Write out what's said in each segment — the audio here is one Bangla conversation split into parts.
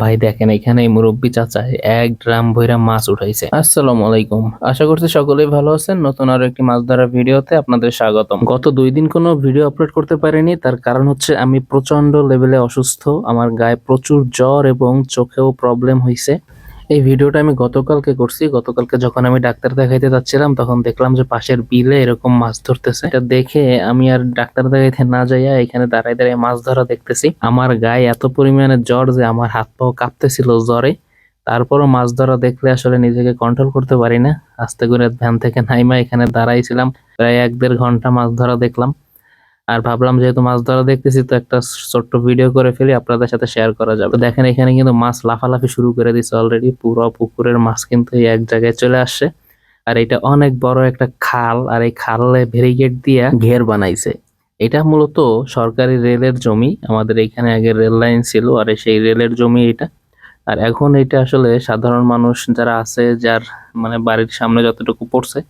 ভাই দেখেন এখানে এই মুরব্বি চাচা এক ড্রাম ভইরা মাছ উঠাইছে। আসসালামু আলাইকুম, আশা করছি সকলেই ভালো আছেন। নতুন আরো একটি মাছ ধরা ভিডিওতে আপনাদের স্বাগতম। গত 2 দিন কোনো ভিডিও আপলোড করতে পারিনি, তার কারণ হচ্ছে আমি প্রচন্ড লেভেলে অসুস্থ। আমার গায়ে প্রচুর জ্বর এবং চোখেও প্রবলেম হইছে। এই ভিডিওটা আমি গতকালকে করছি। গতকালকে যখন আমি ডাক্তার দেখাইতে যাচ্ছিলাম তখন দেখলাম যে পাশের বিলে এরকম মাছ ধরতেছে। এটা দেখে আমি আর ডাক্তার দেখাইতে না যাইয়া এখানে দাঁড়ায় দাঁড়ায় মাছ ধরা দেখতেছি। আমার গায়ে এত পরিমাণে জ্বর যে আমার হাত পাও কাঁপতেছিল জ্বরে। তারপরও মাছ ধরা দেখলে আসলে নিজেকে কন্ট্রোল করতে পারি না। আস্তে করে ভ্যান থেকে নাইমা এখানে দাঁড়াইছিলাম, প্রায় 1-1.5 ঘন্টা মাছ ধরা দেখলাম। আর ভাবলাম যেহেতু মাছ ধরা দেখতেছি তো একটা ছোট্ট ভিডিও করে ফেলি, আপনাদের সাথে শেয়ার করা যাবে। তো দেখেন এখানে কিন্তু মাছ লাফালাফি শুরু করে দিচ্ছে অলরেডি। পুরো পুকুরের মাছ কিন্তু এই এক জায়গায় চলে আসছে। আর এটা অনেক বড় একটা খাল, আর এই খালে ব্যারিকেড দিয়া ঘের বানাইছে। এটা মূলত সরকারি রেলের জমি। আমাদের এখানে আগে রেল লাইন ছিল, আর সেই রেলের জমি এটা। আর এখন এটা আসলে সাধারণ মানুষ যারা আছে, যার মানে বাড়ির সামনে যতটুকু পড়ছে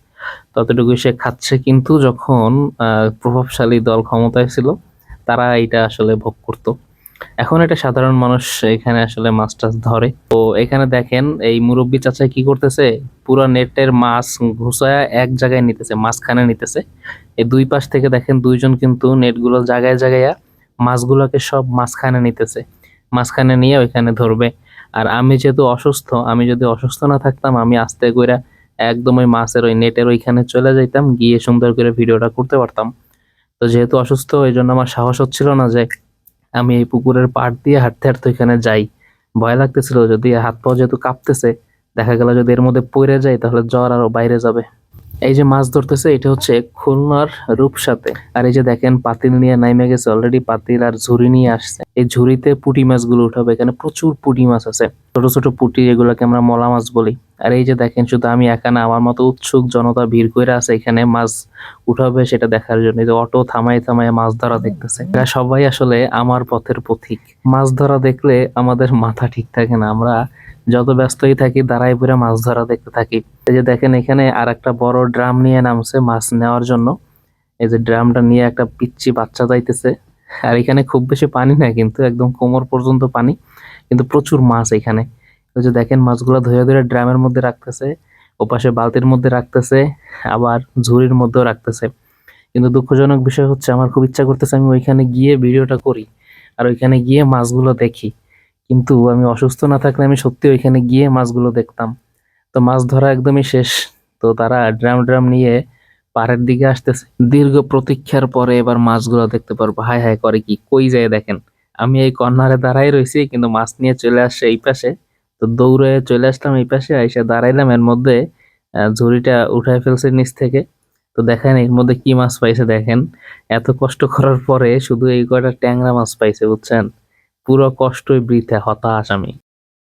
ততটুকুই সে খাচ্ছে, কিন্তু যখন প্রভাবশালী দল ক্ষমতায় ছিল তারা এটা আসলে ভোগ করত। এখন এটা সাধারণ মানুষ এখানে আসলে মাছ টাছ ধরে। তো এখানে দেখেন এই মুরব্বি চাচা কি করতেছে, পুরো নেটের মাছ ঘুষায় এক জায়গায় নিতেছে, মাঝখানে নিতেছে। এই দুই পাশ থেকে দেখেন দুইজন কিন্তু নেটগুলো জায়গায় জায়গায় মাছগুলোকে সব মাঝখানে নিতেছে, মাঝখানে নিয়ে ওইখানে ধরবে। আর আমি যেহেতু অসুস্থ, আমি যদি অসুস্থ না থাকতাম আমি আস্তে কইরা একদম ওই মাছের ওই নেটের ওইখানে চলে যাইতাম, গিয়ে সুন্দর করে ভিডিওটা করতে পারতাম। তো যেহেতু অসুস্থ এই জন্য আমার সাহস হচ্ছিল না যে আমি এই পুকুরের পাড় দিয়ে হাঁটতে হাঁটতে ওইখানে যাই। ভয় লাগতেছিল যদি হাত পা যেহেতু কাঁপতেছে, দেখা গেল যদি এর মধ্যে পড়ে যায় তাহলে জ্বর আরো বাইরে যাবে। এই যে মাছ ধরতেছে এটা হচ্ছে খুলনার রূপসাতে। আর এই যে দেখেন পাতিল নিয়ে নাইমে গেছে অলরেডি, পাতিল আর ঝুড়ি নিয়ে আসছে। এই ঝুড়িতে পুঁটি মাছগুলো উঠাবে। এখানে প্রচুর পুঁটি মাছ আছে, ছোট ছোট পুঁটি, এগুলোকে আমরা মলা মাছ বলি। আর এই যে দেখেন শুধু আমি একা না, আমার মতো উৎসুক জনতা ভিড় করে আছে এখানে মাছ উঠাবে সেটা দেখার জন্য। এই যে অটো থামায় থামায় মাছ ধরা দেখতেছে। এরা সবাই আসলে আমার পথের পথিক। মাছ ধরা দেখলে আমাদের মাথা ঠিক থাকে না, আমরা যত ব্যস্তই থাকি দাঁড়াই পড়ে মাছ ধরা দেখতে থাকি। এই যে দেখেন এখানে আর একটা বড় ড্রাম নিয়ে নামছে মাছ নেওয়ার জন্য। এই যে ড্রামটা নিয়ে একটা পিচ্চি বাচ্চা যাইতেছে। আর এখানে খুব বেশি পানি না, কিন্তু একদম কোমর পর্যন্ত পানি, কিন্তু প্রচুর মাছ এখানে। ওই যে দেখেন মাছগুলো ধরে ধরে ড্রামের মধ্যে রাখতেছে, ওপাশে বালতির মধ্যে রাখতেছে, আবার ঝুড়ির মধ্যেও রাখতেছে। কিন্তু দুঃখজনক বিষয় হচ্ছে আমার খুব ইচ্ছা করতেছে আমি ওইখানে গিয়ে ভিডিওটা করি আর ওইখানে গিয়ে মাছগুলো দেখি, কিন্তু আমি অসুস্থ না থাকলে আমি সত্যি ওইখানে গিয়ে মাছগুলো দেখতাম। তো মাছ ধরা একদমই শেষ। তো তারা ড্রাম ড্রাম নিয়ে পাড়ের দিকে আসতেছে। দীর্ঘ প্রতীক্ষার পরে এবার মাছগুলো দেখতে পারবো। হায় হায় করে কি, কই যায় দেখেন। আমি এই কর্নারে দাঁড়াই রয়েছি, কিন্তু মাছ নিয়ে চলে আসছে এই পাশে। তো দৌড়ে চলে আসলাম এই পাশে, এসে দাঁড়াইলাম। এর মধ্যে ঝুড়িটা উঠায় ফেলছে নিচ থেকে। তো দেখেন এর মধ্যে কি মাছ পাইছে দেখেন। এত কষ্ট করার পরে শুধু এই কয়টা ট্যাংরা মাছ পাইছে, বুঝছেন। পুরো কষ্টই বৃথা, হতাশ আমি।